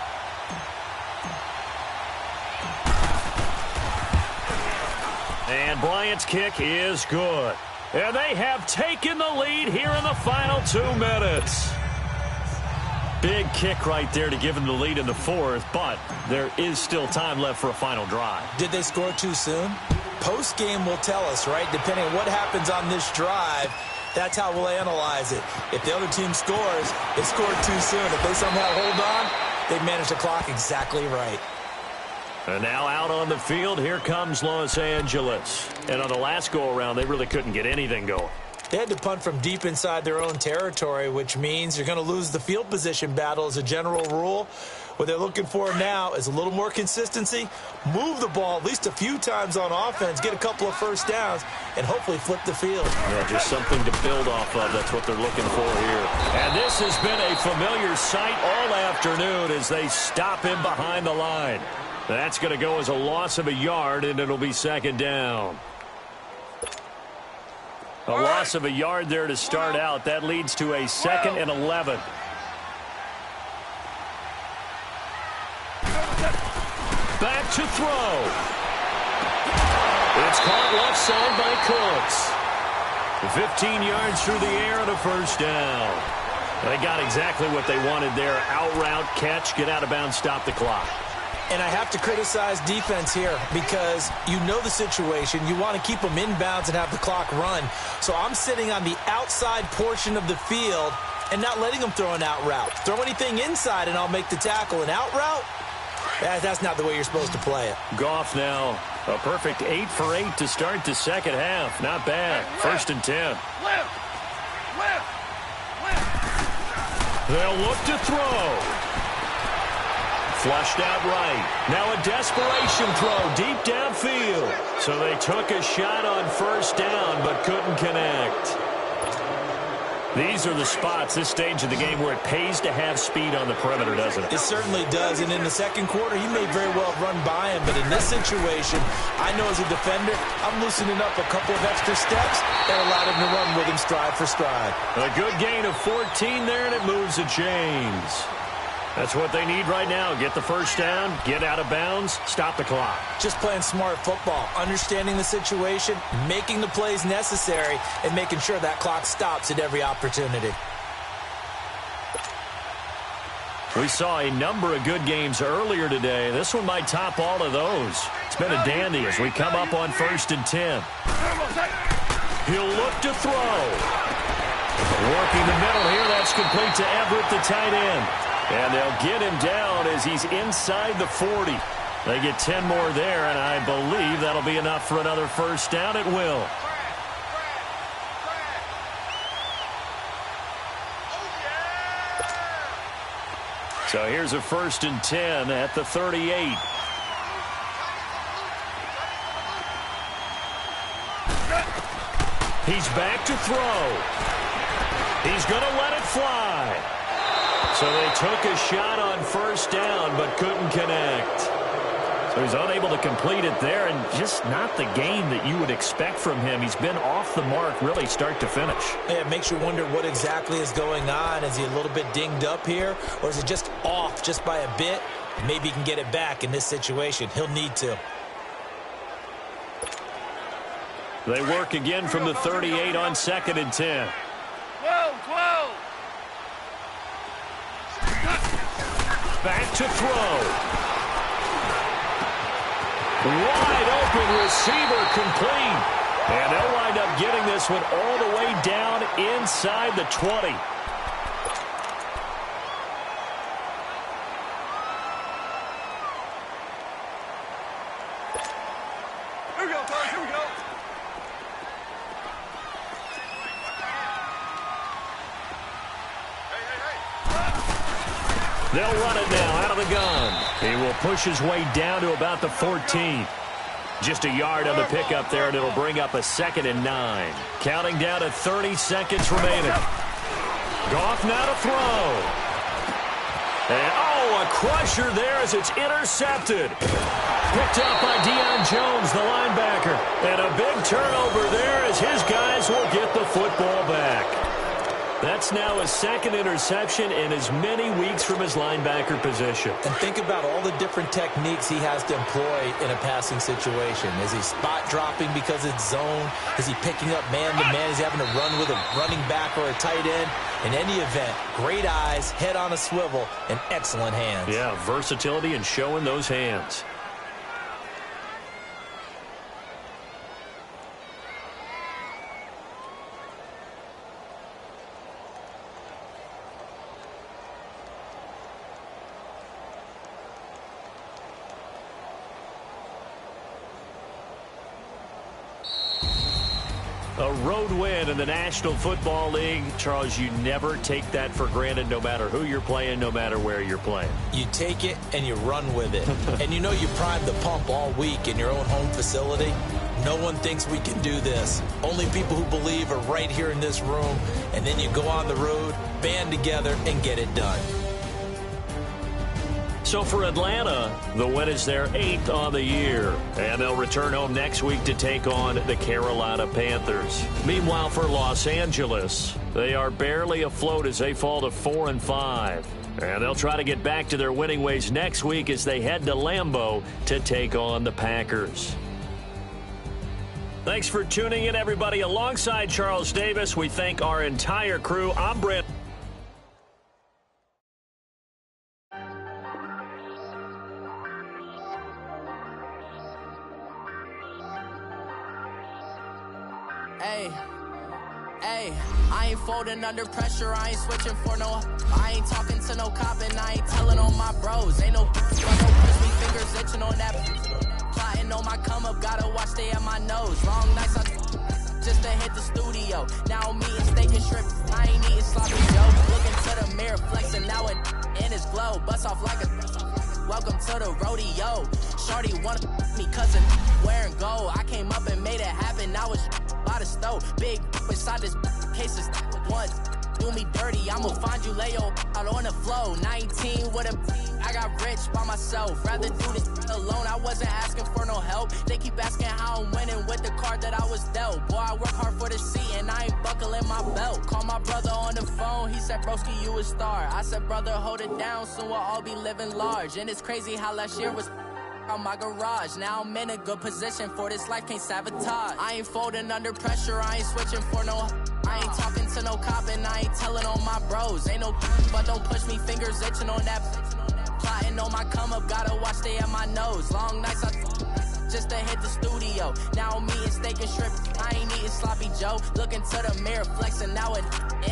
And Bryant's kick is good. And they have taken the lead here in the final 2 minutes. Big kick right there to give them the lead in the 4th, but there is still time left for a final drive. Did they score too soon? Post-game will tell us, right? Depending on what happens on this drive, that's how we'll analyze it. If the other team scores, they scored too soon. If they somehow hold on, they've managed the clock exactly right. And now out on the field, here comes Los Angeles. And on the last go-around, they really couldn't get anything going. They had to punt from deep inside their own territory, which means you're going to lose the field position battle as a general rule. What they're looking for now is a little more consistency, move the ball at least a few times on offense, get a couple of first downs, and hopefully flip the field. Yeah, just something to build off of. That's what they're looking for here. And this has been a familiar sight all afternoon as they stop him behind the line. That's going to go as a loss of a yard, and it'll be 2nd down. A loss of a yard there to start out. That leads to a 2nd and 11. Back to throw. It's caught left side by Cooks. 15 yards through the air and a 1st down. They got exactly what they wanted there. Out route, catch, get out of bounds, stop the clock. And I have to criticize defense here because you know the situation. You want to keep them inbounds and have the clock run. So I'm sitting on the outside portion of the field and not letting them throw an out route. Throw anything inside and I'll make the tackle. An out route? That's not the way you're supposed to play it. Goff now, a perfect 8 for 8 to start the 2nd half. Not bad. 1st and 10. They'll look to throw. Flushed out right. Now a desperation throw deep downfield. So they took a shot on 1st down but couldn't connect. These are the spots, this stage of the game, where it pays to have speed on the perimeter, doesn't it? It certainly does. And in the 2nd quarter, he may very well run by him. But in this situation, I know as a defender, I'm loosening up a couple of extra steps that allowed him to run with him stride for stride. A good gain of 14 there, and it moves the chains. That's what they need right now. Get the 1st down, get out of bounds, stop the clock. Just playing smart football, understanding the situation, making the plays necessary, and making sure that clock stops at every opportunity. We saw a number of good games earlier today. This one might top all of those. It's been a dandy as we come up on 1st and 10. He'll look to throw. Working the middle here, that's complete to Everett, the tight end. And they'll get him down as he's inside the 40. They get 10 more there, and I believe that'll be enough for another 1st down. It will. So here's a 1st and 10 at the 38. He's back to throw. He's going to let it fly. So they took a shot on 1st down but couldn't connect. So he's unable to complete it there, and just not the game that you would expect from him. He's been off the mark really start to finish. Yeah, it makes you wonder what exactly is going on. Is he a little bit dinged up here, or is it just off just by a bit? Maybe he can get it back in this situation. He'll need to. They work again from the 38 on 2nd and 10. 12. Back to throw. Wide open receiver complete. And they'll wind up getting this one all the way down inside the 20. Here we go, Coach. Here we go. They'll run it now out of the gun. He will push his way down to about the 14. Just a yard on the pickup there, and it'll bring up a 2nd and 9. Counting down to 30 seconds remaining. Goff now to throw. And, a crusher there as it's intercepted. Picked up by Deion Jones, the linebacker. And a big turnover there as his guys will get the football back. That's now his 2nd interception in as many weeks from his linebacker position. And think about all the different techniques he has to employ in a passing situation. Is he spot dropping because it's zone? Is he picking up man-to-man? Is he having to run with a running back or a tight end? In any event, great eyes, head on a swivel, and excellent hands. Yeah, versatility and showing those hands. A road win in the National Football League. Charles, you never take that for granted no matter who you're playing, no matter where you're playing. You take it and you run with it. And you know you primed the pump all week in your own home facility. No one thinks we can do this. Only people who believe are right here in this room. And then you go on the road, band together, and get it done. So for Atlanta, the win is their 8th on the year. And they'll return home next week to take on the Carolina Panthers. Meanwhile, for Los Angeles, they are barely afloat as they fall to 4-5. And they'll try to get back to their winning ways next week as they head to Lambeau to take on the Packers. Thanks for tuning in, everybody. Alongside Charles Davis, we thank our entire crew. I'm Brent. Hey, I ain't folding under pressure, I ain't switching for no. I ain't talking to no cop and I ain't telling on my bros. Ain't no push me fingers itching on that. Plotting on my come up, gotta watch stay at my nose. Long nights just to hit the studio. Now I'm eating steak and shrimp, I ain't eating sloppy Joe. Looking to the mirror, flexing now in his glow. Bust off like a welcome to the rodeo. Shorty wanna me cousin wearing gold. I came up and made it happen, I was by the stove. Big inside this cases once do me dirty, I'ma find you lay out on the floor. 19 with a I got rich by myself. Rather do this alone, I wasn't asking for no help. They keep asking how I'm winning with the card that I was dealt. Boy, I work hard for the seat and I ain't buckling my belt. Call my brother on the phone, he said, broski, you a star. I said, brother, hold it down, soon we'll all be living large. And it's crazy how last year was on my garage. Now I'm in a good position for this life, can't sabotage. I ain't folding under pressure, I ain't switching for no. I ain't talking to no cop and I ain't telling on my bros. Ain't no but don't push me, fingers itching on that. Plotting on my come up, gotta watch stay at my nose. Long nights just to hit the studio. Now I'm eating steak and shrimp, I ain't eating sloppy Joe. Looking to the mirror, flexing now in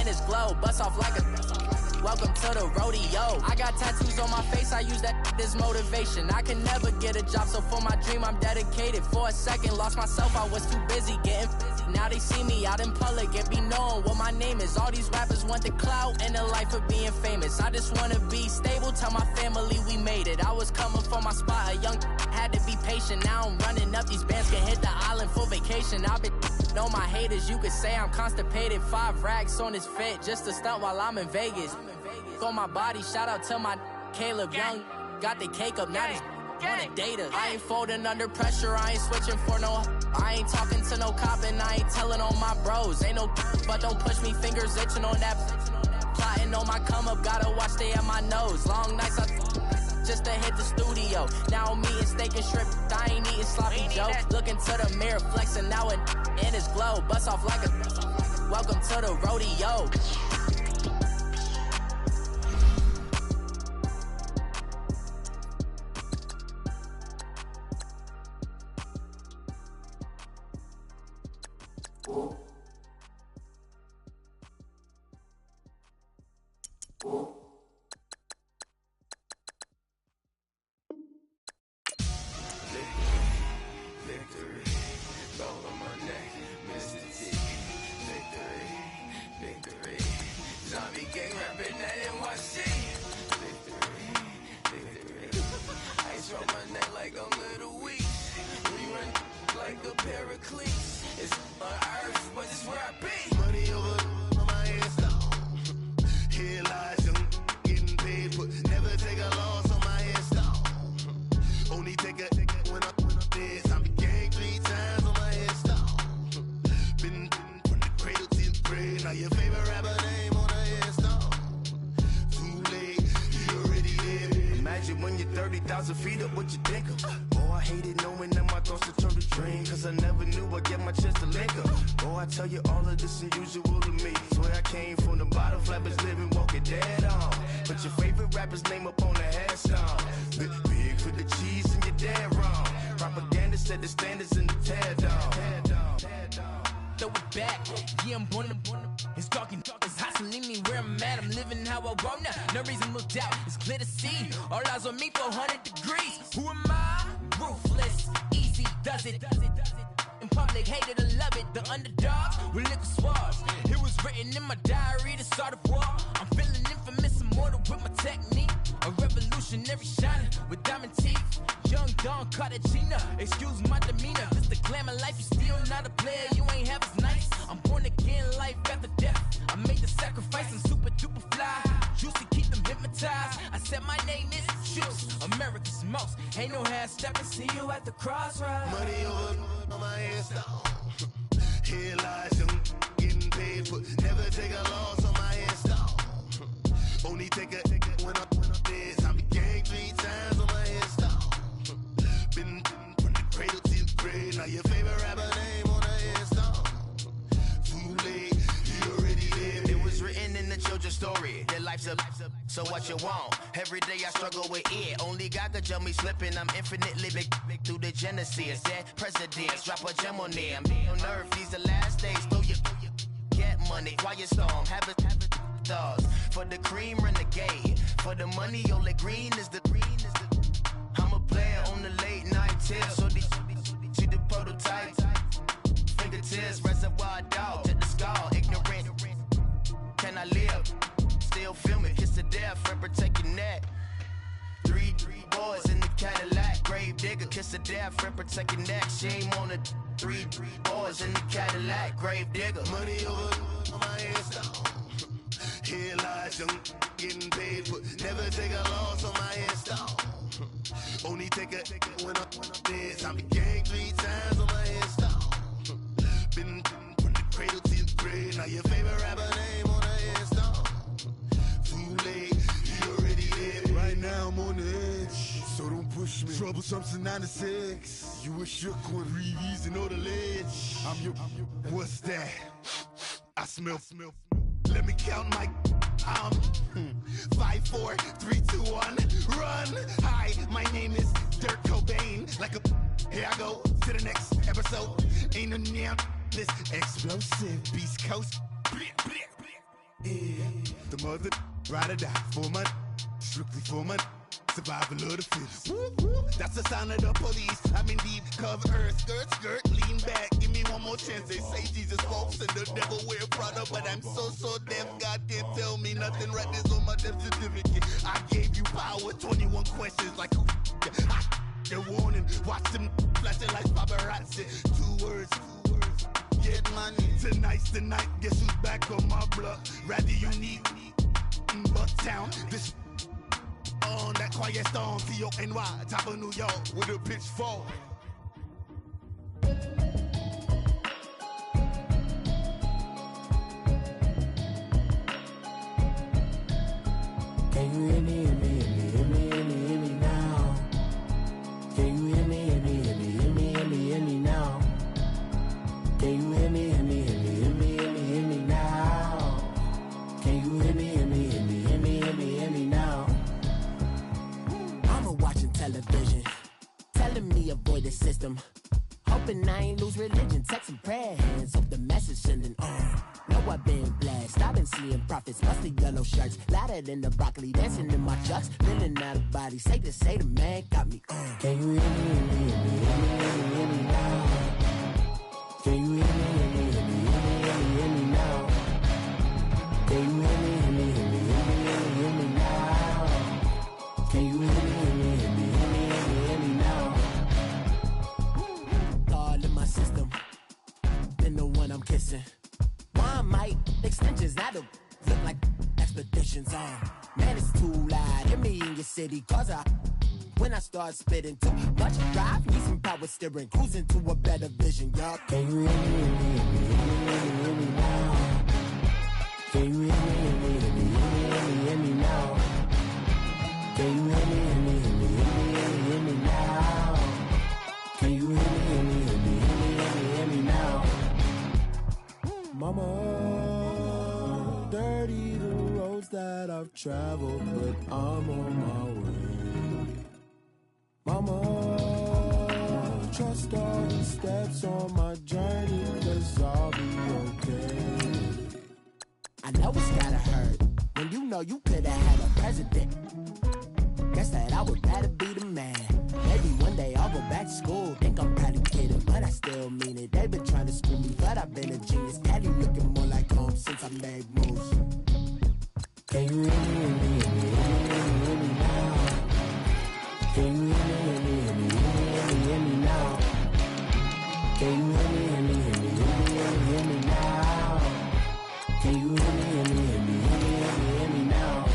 his glow. Bust off like a welcome to the rodeo. I got tattoos on my face, I use that as motivation. I can never get a job, so for my dream I'm dedicated. For a second, lost myself, I was too busy getting busy. Now they see me out in public and be knowing what my name is. All these rappers want the clout and the life of being famous. I just wanna be stable, tell my family we made it. I was coming for my spot, a young had to be patient. Now I'm running up, these bands can hit the island for vacation. I've been on my haters, you could say I'm constipated. 5 racks on his fit, just to stunt while I'm in Vegas. On my body, shout out to my Caleb Young. Got the cake up, now he's wanna date us. I ain't folding under pressure, I ain't switching for no. I ain't talking to no cop and I ain't telling on my bros. Ain't no but don't push me, fingers itching on that. Plotting on my come up, gotta watch stay at my nose. Long nights just to hit the studio. Now I'm eating steak and shrimp, I ain't eating sloppy Joe. Looking to the mirror, flexing now in his glow. Bust off like a welcome to the rodeo. So what you want? Every day I struggle with it. Only God could jump me slipping. I'm infinitely big through the Genesis. Dead presidents, drop a gem on them. On earth, these the last days. Throw your get money, quiet storm. Have it stars. For the cream, renegade. For the money, only green is the I'm a player on the late night tips. So these see the prototype. Fingertips, reservoir dog. Check the skull, ignorant. Can I live? Still film it, kiss to death, friend protect your neck. Three boys in the Cadillac, grave digger, kiss to death, friend protect your neck. Shame on the three boys in the Cadillac, grave digger. Money over my headstone. Here lies young, getting paid, but never take a loss on my headstone. Only take a when I'm dead. I'm gang 3 times on my headstone. Been from the cradle to the grave. Now your favorite rapper name on the headstone. You already did. Right now I'm on the edge, so don't push me. Troublesome to 9 to 6. You a shook one, Reeves and all the ledge. I'm your. What's that? I smell. Let me count my. 5, 4, 3, 2, 1, run. Hi, my name is Dirk Cobain. Like a. Here I go to the next episode. Ain't no damn this explosive Beast Coast. Yeah. The mother ride or die for my strictly for my survival of the fittest. That's the sound of the police. I'm in deep cover earth, skirt, lean back. Give me one more chance. They say Jesus walks and the devil wear Prada, but I'm so deaf. God can't tell me nothing. Right this on my death certificate. I gave you power. 21 questions like who? They're warning. Watch them flashing like paparazzi. 2 words. Get money. Tonight's the night. Guess who's back on my block? Rather you need Bucktown. This on that quiet storm. T-O-N-Y, top of New York with a pitchfork. Can you hear me, hear me, hear me, hear me, hear me now? Can you hear me, hear me, hear me, hear me, hear me, hear me now? Can you hear me, hear me, hear me, hear me, hear me, hear me I ain't lose religion, text and prayer hands, hope the message sending on. Know I've been blessed, I've been seeing prophets, mostly yellow shirts, louder than the broccoli, dancing in my chucks, feeling out of body, say the man got me on. Can you hear me, hear me, hear me, hear me, hear me now? Can you hear me, hear me, hear me, hear me, hear me now? Can you hear me, hear me, hear me, hear me, hear me now? Can you hear me, hear me, hear me, hear me, hear me now? All in my system, been the one I'm kissing. One might extensions, now the look like expeditions on. Man, it's too loud, hear me in your city, cause when I start spitting too much drive, need some power steering, cruising to a better vision, y'all. Can you hear me, hear me, hear me, hear me, hear me now? Can you hear me, hear me, hear me, hear me, hear me now? Can you hear me, hear me, hear me, hear me, hear me now? Can you hear me, hear me, hear me, hear me now? Mama, dirty the roads that I've traveled, but I'm on my way. Mama, trust all the steps on my journey, 'cause I'll be okay. I know it's gotta hurt when you know you could've had a president. Guess that I would rather be the man. Maybe one day I'll go back to school. Think I'm probably kidding, but I still mean it. They've been trying to screw me, but I've been a genius. Daddy looking more like home since I made moves. Can you hear me, hear me, hear me, hear me now? Can you hear me, hear me, hear me, hear me now? Can you hear me, hear me, hear me, hear me now? Can you hear me, hear me, hear me, hear me, hear me now?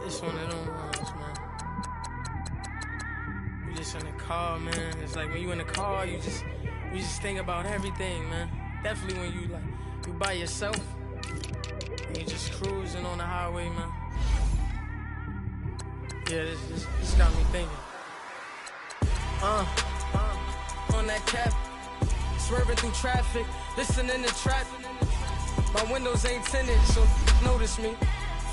It's one of them ones, man. You just in the car, man. It's like when you in the car, you just think about everything, man. Definitely when you by yourself and you just cruising on the highway, man. Yeah, this got me thinking. On that cap, swerving through traffic, listening to traffic. My windows ain't tinted, so notice me.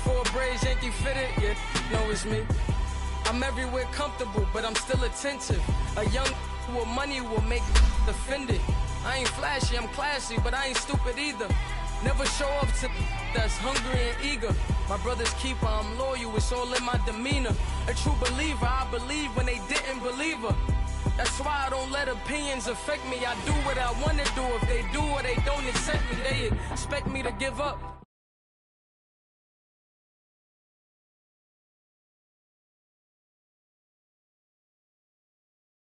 4 braids, Yankee fitted, yeah, know it's me. I'm everywhere comfortable, but I'm still attentive. A young with money will make offended. I ain't flashy, I'm classy, but I ain't stupid either. Never show up to that's hungry and eager. My brother's keeper, I'm loyal, it's all in my demeanor. A true believer, I believe when they didn't believe her. That's why I don't let opinions affect me. I do what I want to do. If they do or they don't accept me, they expect me to give up.